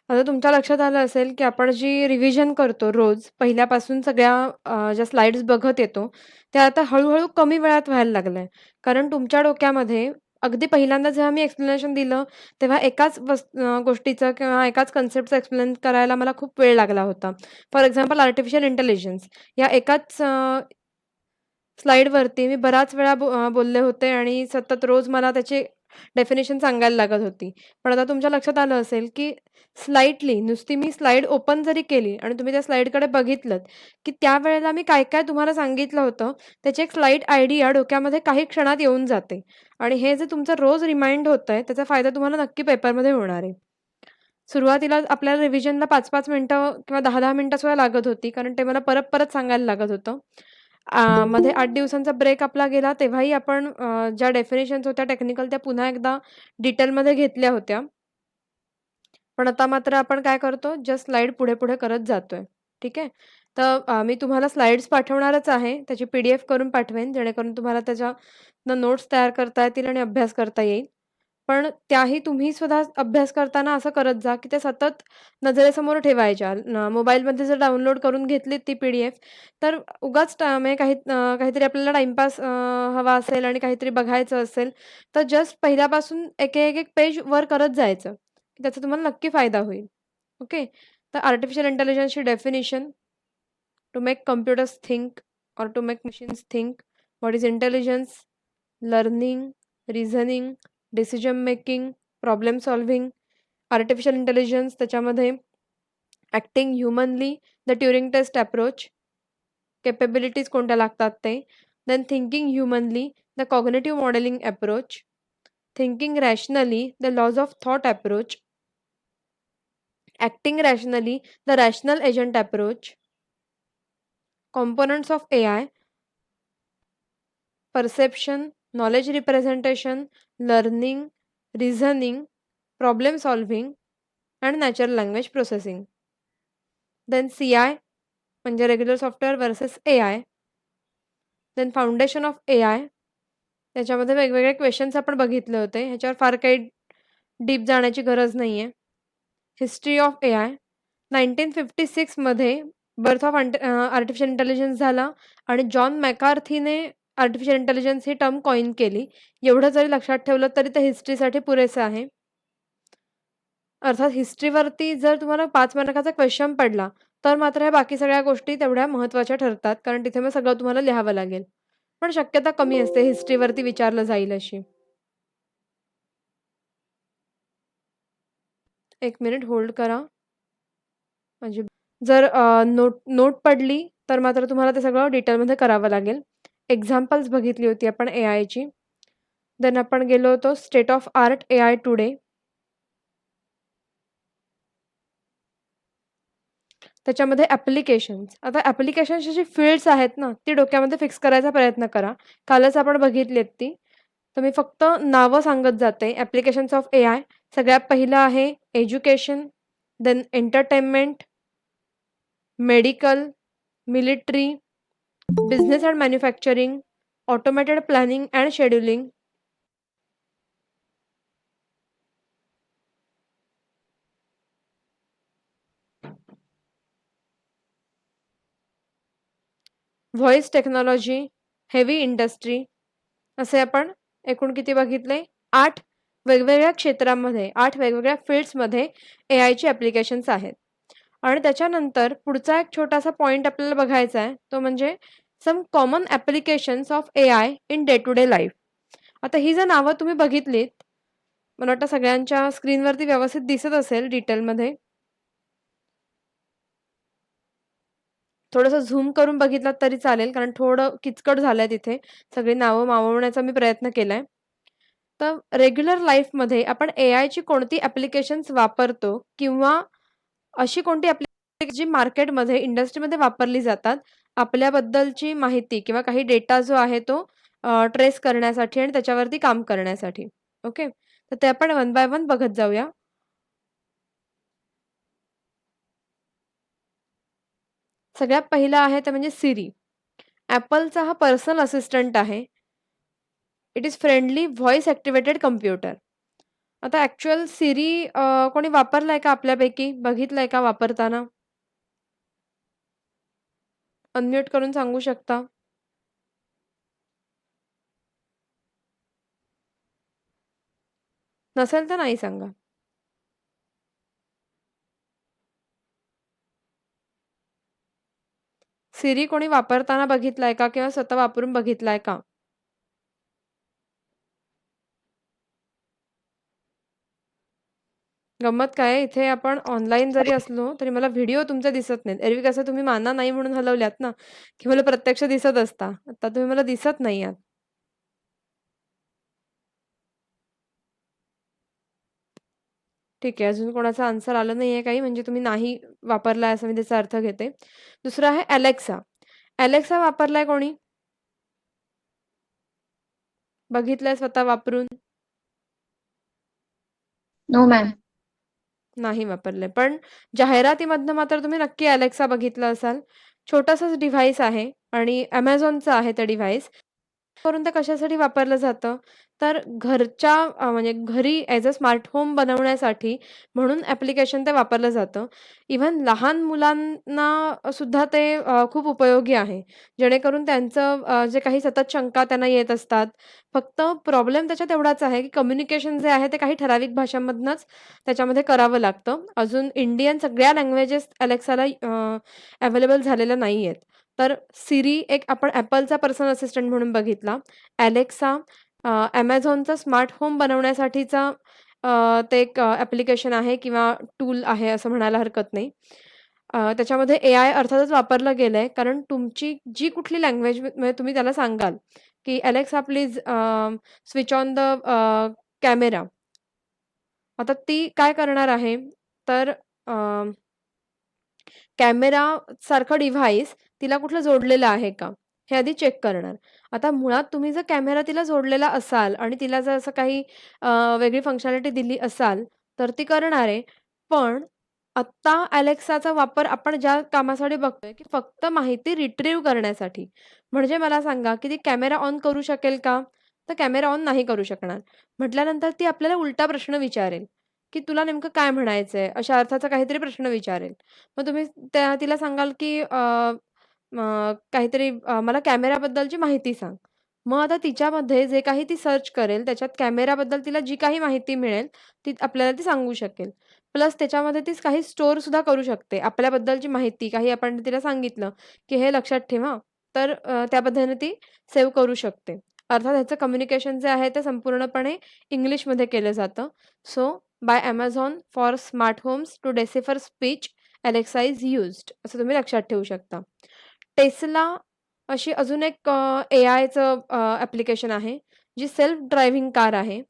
आता तुमच्या लक्षात आलं असेल, की आपण जी रिव्हिजन करतो रोज पहिल्यापासून सगळ्या ज्या स्लाइड्स बघत येतो, त्या आता हळू-हळू कमी वेळात व्हायला लागलंय. कारण तुमच्या डोक्यामध्ये अगदी पहिल्यांदा जेव्हा मी एक्सप्लेनेशन दिलं, तेव्हा एकाच गोष्टीचं किंवा एकाच कन्सेप्टचं एक्सप्लेन करायला मला खूप वेळ लागला होता. फॉर एक्झाम्पल आर्टिफिशियल इंटेलिजन्स या एकाच स्लाईडवरती मी बराच वेळा बोलले होते आणि सतत रोज मला त्याची डेफिनेशन सांगायला लागत होती. पण आता तुमच्या लक्षात आलं असेल, की स्लाइटली नुसती मी स्लाईड ओपन जरी केली आणि तुम्ही त्या स्लाईडकडे बघितलत, की त्यावेळेला मी काय-काय तुम्हाला सांगितलं होतं, त्याची एक स्लाईड आयडिया डोक्यामध्ये काही क्षणात येऊन जाते. आणि हे जे तुमचं रोज रिमाइंड होतंय, त्याचा फायदा तुम्हाला नक्की पेपरमध्ये होणार आहे. सुरुवातीला आपल्याला रिव्हिजनला 5-5 मिनिटं किंवा 10-10 मिनिटं सुद्धा लागत होती. कारण ते मला परत-परत सांगायला लागत होतं. मध्ये 8 दिवसांचा ब्रेक आपला गेला तेव्हाही आपण ज्या डेफिनिशन्स होत्या टेक्निकल त्या पुन्हा एकदा डिटेलमध्ये घेतल्या होत्या. पण आता मात्र आपण काय करतो, जस्ट स्लाईड पुढे-पुढे करत जातोय. ठीक आहे. तर मी तुम्हाला स्लाइड्स पाठवणारच आहे. त्याची पी-डी-एफ करून पाठवेन, जेणेकरून तुम्हाला त्याच्यातनं नोट्स तयार करता येतील आणि अभ्यास करता येईल. पण त्याही तुम्ही सुद्धा अभ्यास करताना असं करत जा, की ते सतत नजरेसमोर ठेवायच्या. मोबाईलमध्ये जर डाउनलोड करून घेतलीत ती पी-डी-एफ, तर उगाच म्हणजे काहीतरी आपल्याला टाईमपास हवा असेल आणि काहीतरी बघायचं असेल, तर जस्ट पहिल्यापासून एक पेज वर करत जायचं. त्याचा तुम्हाला नक्की फायदा होईल. ओके. तर आर्टिफिशियल इंटेलिजन्सची definition to make computers think or to make machines think. What is intelligence? Learning, reasoning, decision making, problem solving. Artificial intelligence त्याच्यामध्ये acting humanly, the Turing test approach. Capabilities कोणत्या लागतात ते. Then thinking humanly, the cognitive modelling approach. Thinking rationally, the laws of thought approach. Acting rationally, the rational agent approach. Components of AI: perception, knowledge representation, learning, reasoning, problem solving, and natural language processing. Then CI म्हणजे regular software versus AI. Then foundation of AI. त्याच्यामध्ये वेगवेगळे questions आपण बघितले होते. ह्याच्यावर फार काही deep जाण्याची गरज नाहीये. History of AI. 1956 मध्ये बर्थ ऑफ आर्टिफिशियल इंटेलिजन्स झाला आणि जॉन मॅकार्थीने आर्टिफिशियल इंटेलिजन्स ही टर्म कॉइन केली. एवढं जरी लक्षात ठेवलं तरी ते हिस्ट्रीसाठी पुरेसं आहे. अर्थात हिस्ट्रीवरती जर तुम्हाला 5 मार्काचा क्वेश्चन पडला, तर मात्र ह्या बाकी सगळ्या गोष्टी तेवढ्या महत्त्वाच्या ठरतात. कारण तिथे मग सगळं तुम्हाला लिहावं लागेल. पण शक्यता कमी असते हिस्ट्रीवरती विचारलं जाईल अशी. 1 मिनिट होल्ड करा. म्हणजे जर नोट नोट पडली, तर मात्र तुम्हाला ते सगळं डिटेलमध्ये करावं लागेल. एक्झाम्पल्स बघितली होती आपण एआयची. देन आपण गेलो होतो state of art AI today. त्याच्यामध्ये ॲप्लिकेशन्स. आता ॲप्लिकेशन्सची जी फील्ड्स आहेत ना, ती डोक्यामध्ये फिक्स करायचा प्रयत्न करा. कालच आपण बघितलीत ती. तर मी फक्त नावं सांगत जाते. Applications of AI. सगळ्यात पहिलं आहे education, then entertainment, medical, military, business and manufacturing, automated planning and scheduling. Voice technology, heavy industry. असे आपण एकूण किती बघितले? 8 वेगवेगळ्या क्षेत्रामध्ये, 8 वेगवेगळ्या फील्ड्समध्ये एआयची ॲप्लिकेशन्स आहेत. आणि त्याच्यानंतर पुढचा एक छोटासा पॉइंट आपल्याला बघायचा आहे, तो म्हणजे some common applications of AI in day to day life. आता ही जर नावं तुम्ही बघितलीत, मला वाटतं सगळ्यांच्या स्क्रीनवरती व्यवस्थित दिसत असेल डिटेलमध्ये. थोडंसं झूम करून बघितलात तरी चालेल, कारण थोडं किचकट झालंय तिथे. सगळी नावं मावळण्याचा मी प्रयत्न केलाय. तर रेग्युलर लाईफमध्ये आपण एआयची कोणती ॲप्लिकेशन्स वापरतो किंवा अशी कोणती ॲप्लिकेशन जी मार्केटमध्ये, इंडस्ट्रीमध्ये वापरली जातात, आपल्याबद्दलची माहिती किंवा काही डेटा जो आहे तो ट्रेस करण्यासाठी आणि त्याच्यावरती काम करण्यासाठी. ओके. तर ते आपण वन बाय वन बघत जाऊया. सगळ्यात पहिला आहे ते म्हणजे सिरी. Appleचा हा पर्सनल असिस्टंट आहे. It is friendly voice activated computer. आता ॲक्चुअल सिरी कोणी वापरलाय का आपल्यापैकी? बघितलंय का वापरताना? अनम्यूट करून सांगू शकता? नसेल तर नाही सांगा. सिरी कोणी वापरताना बघितलाय का किंवा स्वतः वापरून बघितलाय का? गंमत काय आहे, इथे आपण ऑनलाईन जरी असलो, तरी मला व्हिडिओ तुमचे दिसत नाहीत. एरवी कसं तुम्ही माना नाही म्हणून हलवल्यात ना, की मला प्रत्यक्ष दिसत असता. आता तुम्ही मला दिसत नाही आहात. ठीक आहे. अजून कोणाचा आन्सर आलं नाहीये काही, म्हणजे तुम्ही नाही वापरलाय असं मी त्याचा अर्थ घेते. दुसरं आहे Alexa. Alexa वापरलाय कोणी? बघितलंय स्वतः वापरून? No ma'am. नाही वापरलंय. पण जाहिरातीमधनं मात्र तुम्ही नक्की Alexa बघितलं असाल. छोटंसंच डिव्हाइस आहे आणि Amazonचं आहे ते डिव्हाइस. करून ते कशासाठी वापरलं जातं? तर घरच्या म्हणजे घरी ॲज अ स्मार्ट होम बनवण्यासाठी म्हणून ॲप्लिकेशन ते वापरलं जातं. इव्हन लहान मुलांना सुद्धा ते खूप उपयोगी आहे. जेणेकरून त्यांचं जे काही सतत शंका त्यांना येत असतात. फक्त प्रॉब्लेम त्याच्यात एवढाच आहे, की कम्युनिकेशन जे आहे ते काही ठराविक भाषांमधनंच त्याच्यामध्ये करावं लागतं. अजून इंडियन सगळ्या लँग्वेजेस Alexaला अवेलेबल झालेल्या नाहीयेत. तर Siri एक आपण Appleचा पर्सनल असिस्टंट म्हणून बघितला. Alexa Amazonचं स्मार्ट होम बनवण्यासाठीचा ते एक ॲप्लिकेशन आहे किंवा टूल आहे असं म्हणायला हरकत नाही. त्याच्यामध्ये एआय अर्थातच वापरलं गेलंय कारण तुमची जी कुठली लँग्वेज म्हणजे तुम्ही त्याला सांगाल, की "Alexa please switch on the camera." आता ती काय करणार आहे, तर कॅमेरासारखं डिव्हाइस तिला कुठलं जोडलेलं आहे का? हे आधी चेक करणार. आता मुळात तुम्ही जर कॅमेरा तिला जोडलेला असाल आणि तिला जर असं काही वेगळी फंक्शनॅलिटी दिली असाल, तर ती करणार आहे. पण आत्ता Alexaचा वापर आपण ज्या कामासाठी बघतोय, की फक्त माहिती रिट्रीव्ह करण्यासाठी. म्हणजे मला सांगा, की ती कॅमेरा ऑन करू शकेल का? तर कॅमेरा ऑन नाही करू शकणार. म्हटल्यानंतर ती आपल्याला उलटा प्रश्न विचारेल, की "तुला नेमकं काय म्हणायचंय?" अशा अर्थाचा काहीतरी प्रश्न विचारेल. मग तुम्ही तिला सांगाल, की काहीतरी मला कॅमेराबद्दलची माहिती सांग. मग आता तिच्यामध्ये जे काही ती सर्च करेल, त्याच्यात कॅमेराबद्दल तिला जी काही माहिती मिळेल, ती आपल्याला ती सांगू शकेल. प्लस त्याच्यामध्ये ती काही स्टोअरसुद्धा करू शकते. आपल्याबद्दलची माहिती काही आपण तिला सांगितलं, की हे लक्षात ठेव तर त्या पद्धतीने ती सेव्ह करू शकते. अर्थात ह्याचं कम्युनिकेशन जे आहे ते संपूर्णपणे इंग्लिशमध्ये केलं जातं. So by Amazon for smart homes to decipher speech Alexa is used असं तुम्ही लक्षात ठेवू शकता. Tesla अशी अजून एक एआयचं ॲप्लिकेशन आहे, जी सेल्फ ड्रायव्हिंग कार आहे.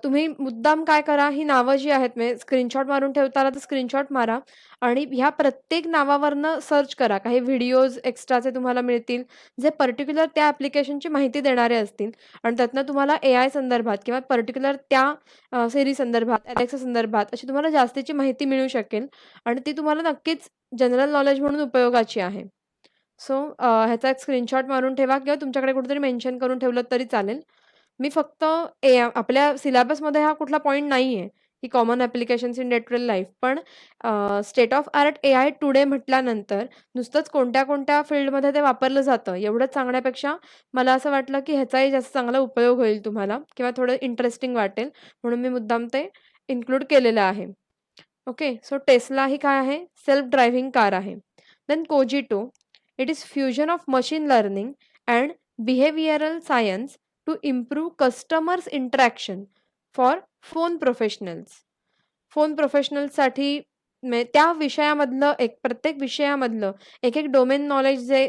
तुम्ही मुद्दाम काय करा, ही नावं जी आहेत म्हणजे स्क्रीनशॉट मारून ठेवता आला तर स्क्रीनशॉट मारा आणि ह्या प्रत्येक नावावरनं सर्च करा. काही व्हिडिओज एक्स्ट्राचे तुम्हाला मिळतील, जे पर्टिक्युलर त्या ॲप्लिकेशनची माहिती देणारे असतील आणि त्यातनं तुम्हाला एआय संदर्भात किंवा पर्टिक्युलर त्या Siri संदर्भात, Alexa संदर्भात अशी तुम्हाला जास्तीची माहिती मिळू शकेल आणि ती तुम्हाला नक्कीच जनरल नॉलेज म्हणून उपयोगाची आहे. सो ह्याचा एक स्क्रीनशॉट मारून ठेवा किंवा तुमच्याकडे कुठेतरी मेन्शन करून ठेवलं तरी चालेल. मी फक्त आपल्या सिलेबसमध्ये हा कुठला पॉइंट नाहीये, की common applications in day to day life. पण state of art AI today म्हटल्यानंतर नुसतंच कोणत्या-कोणत्या फील्डमध्ये ते वापरलं जातं एवढंच सांगण्यापेक्षा मला असं वाटलं, की ह्याचाही जास्त चांगला उपयोग होईल तुम्हाला किंवा थोडं इंटरेस्टिंग वाटेल म्हणून मी मुद्दाम ते इन्क्लूड केलेलं आहे. ओके. सो Tesla ही काय आहे? सेल्फ ड्रायव्हिंग कार आहे. Then Cogito, it is fusion of machine learning and behavioural science to improve customers interaction for phone professionals. Phone प्रोफेशनल्ससाठी त्या विषयामधलं प्रत्येक विषयामधलं एक डोमेन नॉलेज जे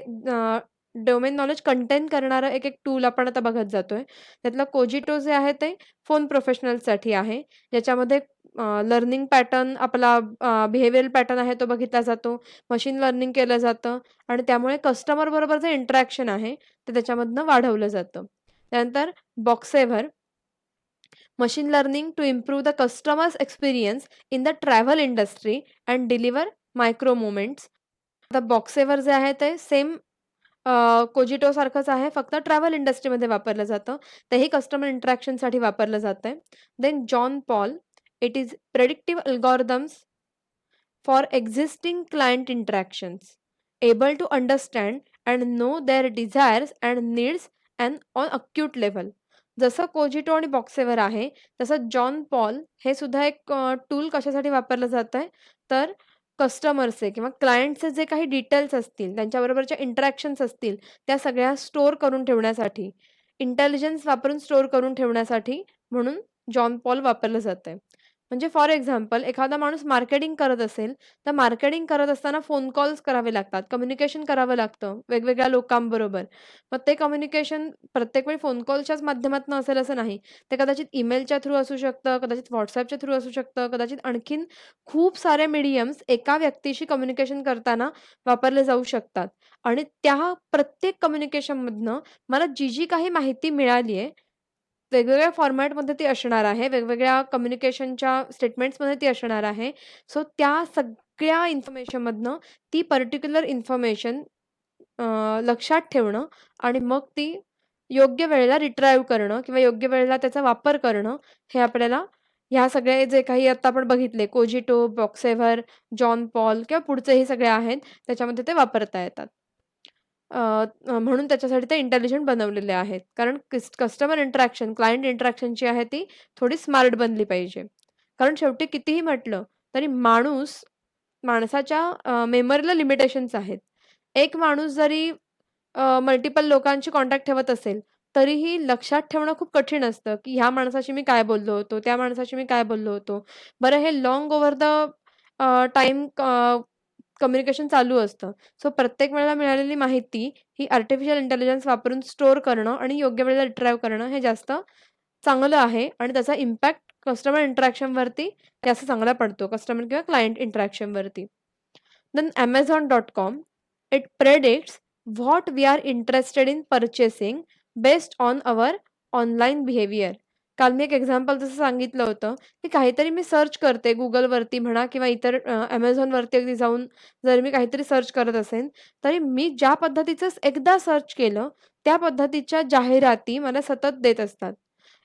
डोमेन नॉलेज कंटेन करणारं एक टूल आपण आता बघत जातोय. त्यातलं Cogito जे आहे ते फोन प्रोफेशनल्ससाठी आहे. ज्याच्यामध्ये लर्निंग पॅटर्न आपला बिहेवियरल पॅटर्न आहे तो बघितला जातो. मशीन लर्निंग केलं जातं आणि त्यामुळे कस्टमर बरोबर जे इंटरॅक्शन आहे ते त्याच्यामधनं वाढवलं जातं. त्यानंतर Boxever machine learning to improve the customers experience in the travel industry and deliver micro moments. आता Boxever जे आहे ते सेम कोजिटो सारखंच आहे, फक्त ट्रॅव्हल इंडस्ट्रीमध्ये वापरलं जातं. तेही कस्टमर इंटरॅक्शनसाठी वापरलं जातंय. Then John Paul, it is predictive algorithms for existing client interactions, able to understand and know their desires and needs and on acute level. जसं कोजिटो आणि बॉक्सेवर आहे, तसं जॉन पॉल हे सुद्धा एक टूल कशासाठी वापरलं जातंय, तर कस्टमरचे किंवा क्लायंटचे जे काही डिटेल्स असतील, त्यांच्याबरोबरच्या इंटरॅक्शन्स असतील, त्या सगळ्या स्टोअर करून ठेवण्यासाठी, इंटेलिजन्स वापरून स्टोअर करून ठेवण्यासाठी म्हणून जॉन पॉल वापरलं जातंय. म्हणजे फॉर एक्झाम्पल एखादा माणूस मार्केटिंग करत असेल, तर मार्केटिंग करत असताना फोन कॉल्स करावे लागतात, कम्युनिकेशन करावं लागतं वेगवेगळ्या लोकांबरोबर. मग ते कम्युनिकेशन प्रत्येक वेळी फोन कॉलच्याच माध्यमातून असेल असं नाही. ते कदाचित ईमेलच्या थ्रू असू शकतं, कदाचित WhatsAppच्या थ्रू असू शकतं, कदाचित आणखीन खूप सारे मीडियम्स एका व्यक्तीशी कम्युनिकेशन करताना वापरले जाऊ शकतात. आणि त्या प्रत्येक कम्युनिकेशनमधनं मला जी काही माहिती मिळाली आहे, वेगवेगळ्या फॉर्मॅटमध्ये ती असणार आहे, वेगवेगळ्या कम्युनिकेशनच्या स्टेटमेंट्समध्ये ती असणार आहे. सो त्या सगळ्या इन्फॉर्मेशनमधनं ती पर्टिक्युलर इन्फॉर्मेशन लक्षात ठेवणं आणि मग ती योग्य वेळेला रिट्राईव्ह करणं किंवा योग्य वेळेला त्याचा वापर करणं, हे आपल्याला ह्या सगळे जे काही आता आपण बघितले कोजिटो, बॉक्सेव्हर, जॉन पॉल किंवा पुढचेही सगळे आहेत, त्याच्यामध्ये ते वापरता येतात. अ, म्हणून त्याच्यासाठी ते इंटेलिजंट बनवलेले आहेत. कारण कस्टमर इंटरॅक्शन, क्लायंट इंटरॅक्शन जी आहे ती थोडी स्मार्ट बनली पाहिजे. कारण शेवटी कितीही म्हटलं तरी माणसाच्या मेमरीला लिमिटेशन्स आहेत. एक माणूस जरी मल्टिपल लोकांशी कॉन्टॅक्ट ठेवत असेल, तरीही लक्षात ठेवणं खूप कठीण असतं, की ह्या माणसाशी मी काय बोललो होतो, त्या माणसाशी मी काय बोललो होतो. बरं हे long over the time communication चालू असतं. सो प्रत्येक वेळेला मिळालेली माहिती ही आर्टिफिशियल इंटेलिजन्स वापरून स्टोअर करणं आणि योग्य वेळेला रिट्राईव्ह करणं हे जास्त चांगलं आहे आणि त्याचा इम्पॅक्ट कस्टमर इंटरॅक्शनवरती जास्त चांगला पडतो, कस्टमर किंवा client इंटरॅक्शनवरती. Then Amazon.com, it predicts what we are interested in purchasing based on our online behavior. काल मी एक एक्झाम्पल जसं सांगितलं होतं, की काहीतरी मी सर्च करते Googleवरती म्हणा किंवा इतर Amazonवरती अगदी जाऊन जर मी काहीतरी सर्च करत असेन, तरी मी ज्या पद्धतीचं एकदा सर्च केलं, त्या पद्धतीच्या जाहिराती मला सतत देत असतात.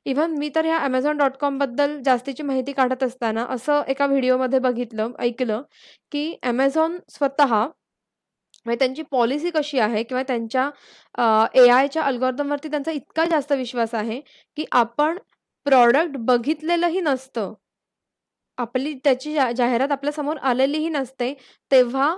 इव्हन मी तर ह्या Amazon.com बद्दल जास्तीची माहिती काढत असताना असं एका व्हिडिओमध्ये ऐकलं, की Amazon स्वतः म्हणजे त्यांची पॉलिसी कशी आहे किंवा त्यांच्या एआयच्या अल्गोरिथमवरती त्यांचा इतका जास्त विश्वास आहे, की आपण प्रॉडक्ट बघितलेलंही नसतं. आपली त्याची जाहिरात आपल्यासमोर आलेलीही नसते, तेव्हा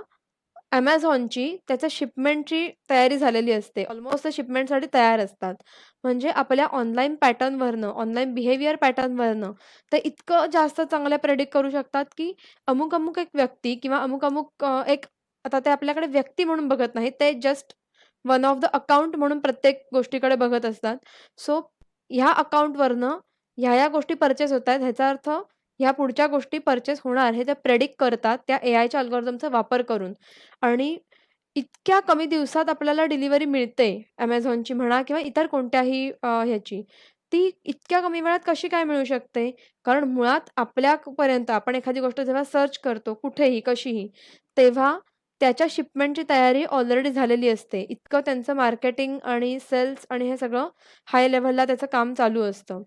Amazonची त्याच्या शिपमेंटची तयारी झालेली असते. ऑलमोस्ट ते शिपमेंटसाठी तयार असतात. म्हणजे आपल्या ऑनलाईन पॅटर्नवरनं, ऑनलाईन बिहेवियर पॅटर्नवरनं ते इतकं जास्त चांगल्या प्रेडिक्ट करू शकतात, की अमुक-अमुक एक व्यक्ती किंवा अमुक-अमुक एक आता ते आपल्याकडे व्यक्ती म्हणून बघत नाहीत. ते just one of the account म्हणून प्रत्येक गोष्टीकडे बघत असतात. सो ह्या अकाउंटवरनं ह्या-ह्या गोष्टी पर्चेस होतायत ह्याचा अर्थ ह्या पुढच्या गोष्टी पर्चेस होणार हे ते प्रेडिक्ट करतात त्या एआयच्या अल्गोरिथमचा वापर करून. आणि इतक्या कमी दिवसात आपल्याला डिलिव्हरी मिळते Amazonची म्हणा किंवा इतर कोणत्याही ह्याची. ती इतक्या कमी वेळात कशी काय मिळू शकते? कारण मुळात आपल्यापर्यंत आपण एखादी गोष्ट जेव्हा सर्च करतो कुठेही, कशीही, तेव्हा त्याच्या शिपमेंटची तयारी ऑलरेडी झालेली असते. इतकं त्यांचं मार्केटिंग आणि सेल्स आणि हे सगळं हाय लेव्हलला त्याचं काम चालू असतं.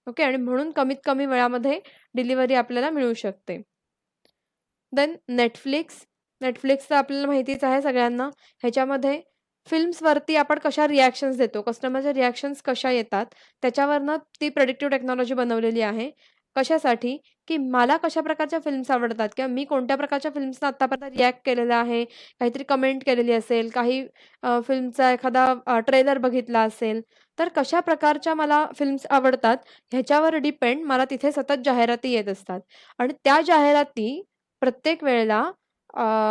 ओके आणि म्हणून कमीत कमी वेळामध्ये डिलिव्हरी आपल्याला मिळू शकते. देन Netflix तर आपल्याला माहितीच आहे सगळ्यांना. ह्याच्यामध्ये फिल्म्सवरती आपण कशा रिएक्शन्स देतो, कस्टमरच्या रिएक्शन्स कशा येतात, त्याच्यावरनं ती प्रेडिक्टिव्ह टेक्नॉलॉजी बनवलेली आहे. कशासाठी? की मला कशा प्रकारच्या फिल्म्स आवडतात किंवा मी कोणत्या प्रकारच्या फिल्म्सना आत्तापर्यंत रिएक्ट केलेलं आहे, काहीतरी कमेंट केलेली असेल, काही फिल्मचा एखादा ट्रेलर बघितला असेल, तर कशा प्रकारच्या मला फिल्म्स आवडतात ह्याच्यावर डिपेंड मला तिथे सतत जाहिराती येत असतात. आणि त्या जाहिराती प्रत्येक वेळेला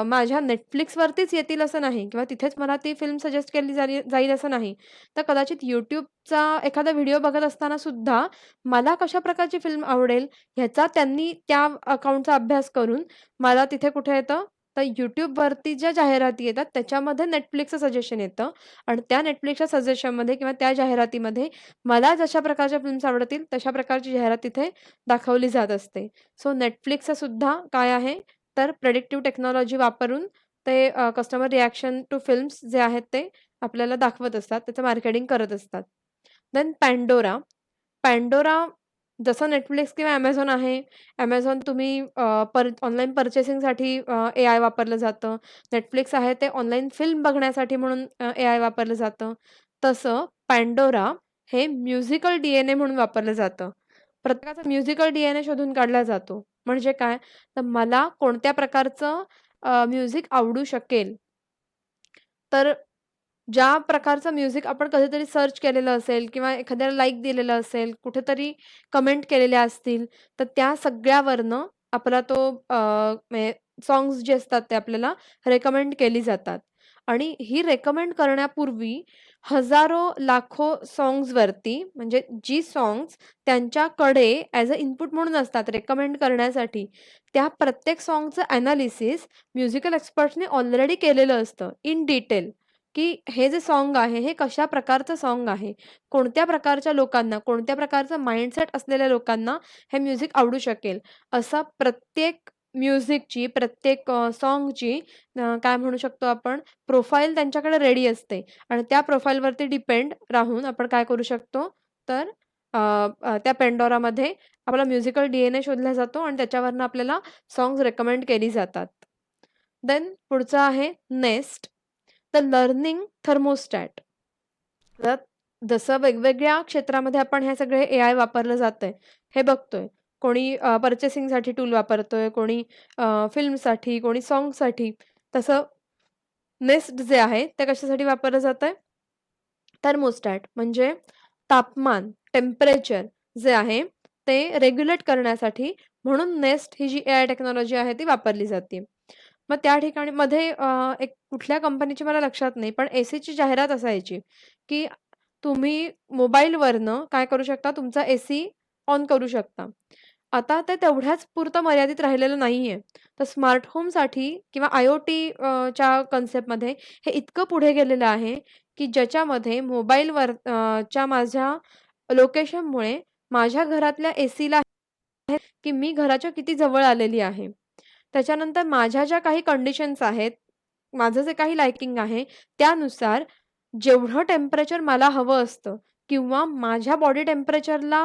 माझ्या Netflixवरतीच येतील असं नाही किंवा तिथेच मला ती फिल्म सजेस्ट केली जाईल असं नाही. तर कदाचित YouTubeचा एखादा व्हिडिओ बघत असताना सुद्धा मला कशा प्रकारची फिल्म आवडेल ह्याचा त्यांनी त्या अकाउंटचा अभ्यास करून मला तिथे कुठे येतं, तर YouTubeवरती ज्या जाहिराती येतात त्याच्यामध्ये Netflixचं सजेशन येतं आणि त्या Netflixच्या सजेशनमध्ये किंवा त्या जाहिरातीमध्ये मला जशा प्रकारच्या फिल्म्स आवडतील तशा प्रकारची जाहिरात तिथे दाखवली जात असते. सो Netflixचं सुद्धा काय आहे तर प्रेडिक्टिव्ह टेक्नॉलॉजी वापरून ते कस्टमर रिएक्शन टू फिल्म्स जे आहेत ते आपल्याला दाखवत असतात, त्याचं मार्केटिंग करत असतात. Then Pandora. Pandora जसं Netflix किंवा Amazon आहे. Amazon तुम्ही ऑनलाईन पर्चेसिंगसाठी एआय वापरलं जातं. Netflix आहे ते ऑनलाईन फिल्म बघण्यासाठी म्हणून एआय वापरलं जातं. तसं Pandora हे म्युझिकल डी-एन-ए म्हणून वापरलं जातं. प्रत्येकाचा म्युझिकल डी-एन-ए शोधून काढला जातो. म्हणजे काय? तर मला कोणत्या प्रकारचं म्युझिक आवडू शकेल. तर ज्या प्रकारचं म्युझिक आपण कधीतरी सर्च केलेलं असेल किंवा एखाद्याला लाईक दिलेलं असेल, कुठेतरी कमेंट केलेल्या असतील, तर त्या सगळ्यावरनं आपला तो म्हणजे सॉन्ग्स जे असतात ते आपल्याला रेकमेंड केली जातात. आणि ही रेकमेंड करण्यापूर्वी हजारो, लाखो सॉन्ग्सवरती म्हणजे जी सॉन्ग्स त्यांच्याकडे ॲज अ इनपुट म्हणून असतात रेकमेंड करण्यासाठी, त्या प्रत्येक सॉन्गचं ॲनालिसिस म्युझिकल एक्सपर्ट्सने ऑलरेडी केलेलं असतं इन डिटेल. की हे जे सॉन्ग आहे, हे कशा प्रकारचं सॉन्ग आहे. कोणत्या प्रकारच्या लोकांना, कोणत्या प्रकारचं माइंडसेट असलेल्या लोकांना हे म्युझिक आवडू शकेल. असा प्रत्येक म्युझिकची, प्रत्येक सॉन्गची काय म्हणू शकतो आपण, प्रोफाईल त्यांच्याकडे रेडी असते आणि त्या प्रोफाईलवरती डिपेंड राहून आपण काय करू शकतो, तर अ, त्या Pandoraमध्ये आपला म्युझिकल डी-एन-ए शोधला जातो आणि त्याच्यावरनं आपल्याला सॉन्ग्स रेकमेंड केली जातात. देन पुढचं आहे Nest. The learning thermostat. तर जसं वेगवेगळ्या क्षेत्रामध्ये आपण हे सगळे एआय वापरलं जातंय, हे बघतोय. कोणी पर्चेसिंगसाठी टूल वापरतोय, कोणी फिल्मसाठी, कोणी सॉन्गसाठी. तसं नेस्ट जे आहे, ते कशासाठी वापरलं जातंय? थर्मोस्टॅट म्हणजे तापमान, टेम्परेचर जे आहे, ते रेग्युलेट करण्यासाठी म्हणून नेस्ट ही जी एआय टेक्नॉलॉजी आहे, ती वापरली जाते. मग त्या ठिकाणी मध्ये एक कुठल्या कंपनीची मला लक्षात नाही, पण एसीची जाहिरात असायची, की तुम्ही मोबाईलवरनं काय करू शकता, तुमचा एसी ऑन करू शकता. आता ते तेवढ्याच पुरतं मर्यादित राहिलेलं नाहीये. तर स्मार्ट होमसाठी किंवा आय-ओ-टी च्या कन्सेप्टमध्ये हे इतकं पुढे गेलेलं आहे, की ज्याच्यामध्ये मोबाईलवर च्या माझ्या लोकेशनमुळे माझ्या घरातल्या एसीला की मी घराच्या किती जवळ आलेली आहे. त्याच्यानंतर माझ्या ज्या काही कंडिशन्स आहेत, माझं जे काही लाइकिंग आहे, त्यानुसार जेवढं टेम्परेचर मला हवं असतं किंवा माझ्या बॉडी टेम्परेचरला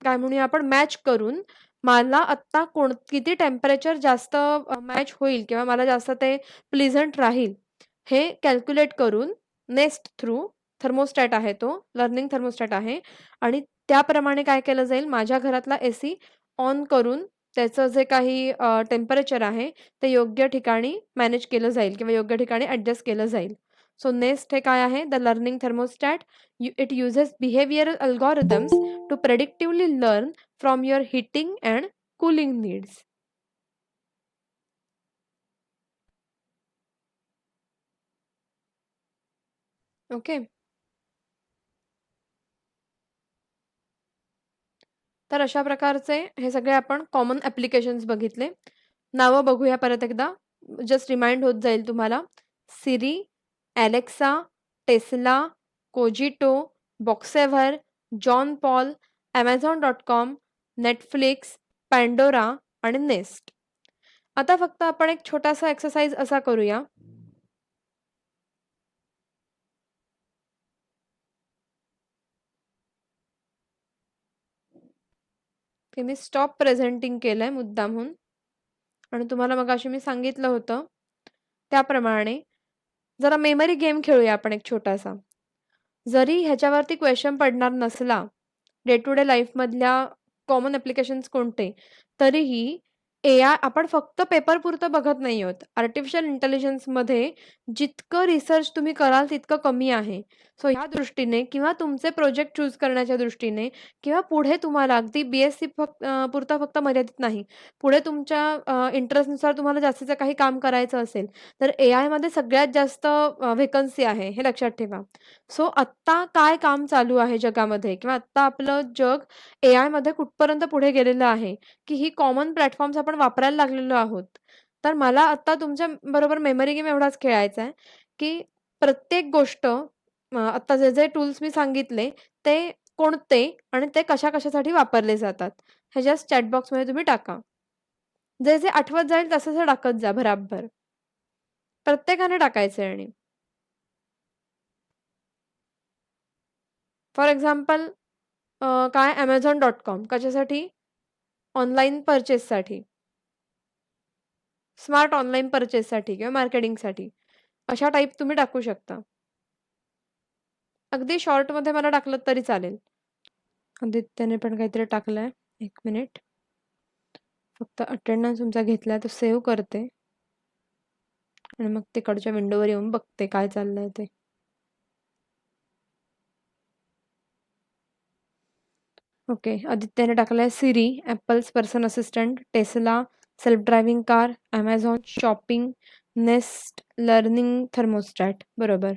काय म्हणूया आपण मॅच करून मला आत्ता किती टेम्परेचर जास्त मॅच होईल किंवा मला जास्त ते प्लीझंट राहील, हे कॅल्क्युलेट करून नेस्ट थ्रू थर्मोस्टॅट आहे तो, लर्निंग थर्मोस्टॅट आहे आणि त्याप्रमाणे काय केलं जाईल, माझ्या घरातला एसी ऑन करून त्याचं जे काही टेम्परेचर आहे, ते योग्य ठिकाणी मॅनेज केलं जाईल किंवा योग्य ठिकाणी ॲडजस्ट केलं जाईल. सो नेस्ट हे काय आहे? The learning thermostat. It uses behavioural algorithms to predictively learn from your heating and cooling needs. Okay. तर अशा प्रकारचे हे सगळे आपण कॉमन ॲप्लिकेशन्स बघितले. नावं बघूया परत एकदा. जस्ट रिमाइंड होत जाईल तुम्हाला. Siri, Alexa, Tesla, Cogito, Boxever, John Paul, Amazon.com, Netflix, Pandora आणि Nest. आता फक्त आपण एक छोटासा एक्सरसाइज असा करूया. की मी स्टॉप प्रेझेंटिंग केलंय मुद्दामहून आणि तुम्हाला मगाशी मी सांगितलं होतं, त्याप्रमाणे जरा मेमरी गेम खेळूया आपण एक छोटासा. जरी ह्याच्यावरती क्वेशन पडणार नसला, डे टू डे लाईफमधल्या कॉमन ॲप्लिकेशन्स कोणते, तरीही एआय आपण फक्त पेपरपुरतं बघत नाही आहोत. आर्टिफिशियल इंटेलिजन्समध्ये जितकं रिसर्च तुम्ही कराल तितकं कमी आहे. सो ह्या दृष्टीने किंवा तुमचे प्रोजेक्ट चूज करण्याच्या दृष्टीने किंवा पुढे तुम्हाला अगदी बी-एस-सी पुरता फक्त मर्यादित नाही. पुढे तुमच्या इंटरेस्टनुसार तुम्हाला जास्तीचं काही काम करायचं असेल, तर एआयमध्ये सगळ्यात जास्त व्हेकन्सी आहे, हे लक्षात ठेवा. सो आत्ता काय काम चालू आहे जगामध्ये किंवा आत्ता आपलं जग एआयमध्ये कुठपर्यंत पुढे गेलेलं आहे, की ही कॉमन प्लॅटफॉर्म्स आपण वापरायला लागलेलो आहोत. तर मला आत्ता तुमच्या बरोबर मेमरी गेम एवढाच खेळायचा आहे, की प्रत्येक गोष्ट आत्ता जे टूल्स मी सांगितले, ते कोणते आणि ते कशा-कशासाठी वापरले जातात, हे जस्ट चॅट बॉक्समध्ये तुम्ही टाका. जे आठवत जाईल तसं टाकत जा भराभर. प्रत्येकाने टाकायचं आहे आणि फॉर एक्झाम्पल काय Amazon.com कशासाठी? ऑनलाईन पर्चेससाठी. स्मार्ट ऑनलाईन पर्चेससाठी किंवा मार्केटिंगसाठी. अशा टाइप तुम्ही टाकू शकता. अगदी शॉर्टमध्ये मला टाकलं तरी चालेल. आदित्यने पण काहीतरी टाकलंय. 1 मिनिट. फक्त अटेंडन्स तुमचा घेतलाय तो सेव्ह करते. आणि मग तिकडच्या विंडोवर येऊन बघते काय चाललंय ते. ओके. आदित्यने टाकलंय Siri, Apple's person assistant, Tesla, self driving car, Amazon shopping, Nest learning thermostat. बरोबर.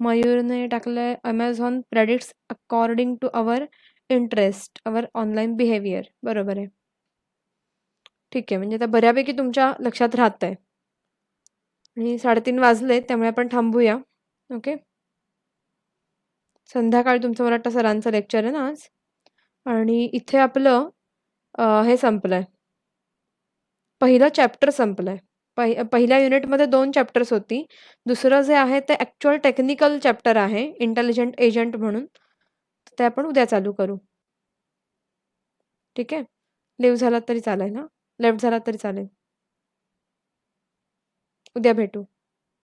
मयूरने टाकलंय Amazon predicts according to our interest, our online behaviour. बरोबर आहे. ठीक आहे. म्हणजे आता बऱ्यापैकी तुमच्या लक्षात राहतंय. आणि 3:30 वाजले त्यामुळे आपण थांबूया. ओके. संध्याकाळी तुमचं मला वाटतं सरांचं लेक्चर आहे ना आज. आणि इथे आपलं हे संपलंय. पहिलं चॅप्टर संपलंय. पहिल्या युनिटमध्ये 2 चॅप्टर्स होती. दुसरं जे आहे ते ॲक्चुअल टेक्निकल चॅप्टर आहे, इंटेलिजंट एजंट म्हणून. ते आपण उद्या चालू करू. ठीक आहे. लिव्ह झालात तरी चालेल हां. लेफ्ट झालात तरी चालेल. उद्या भेटू.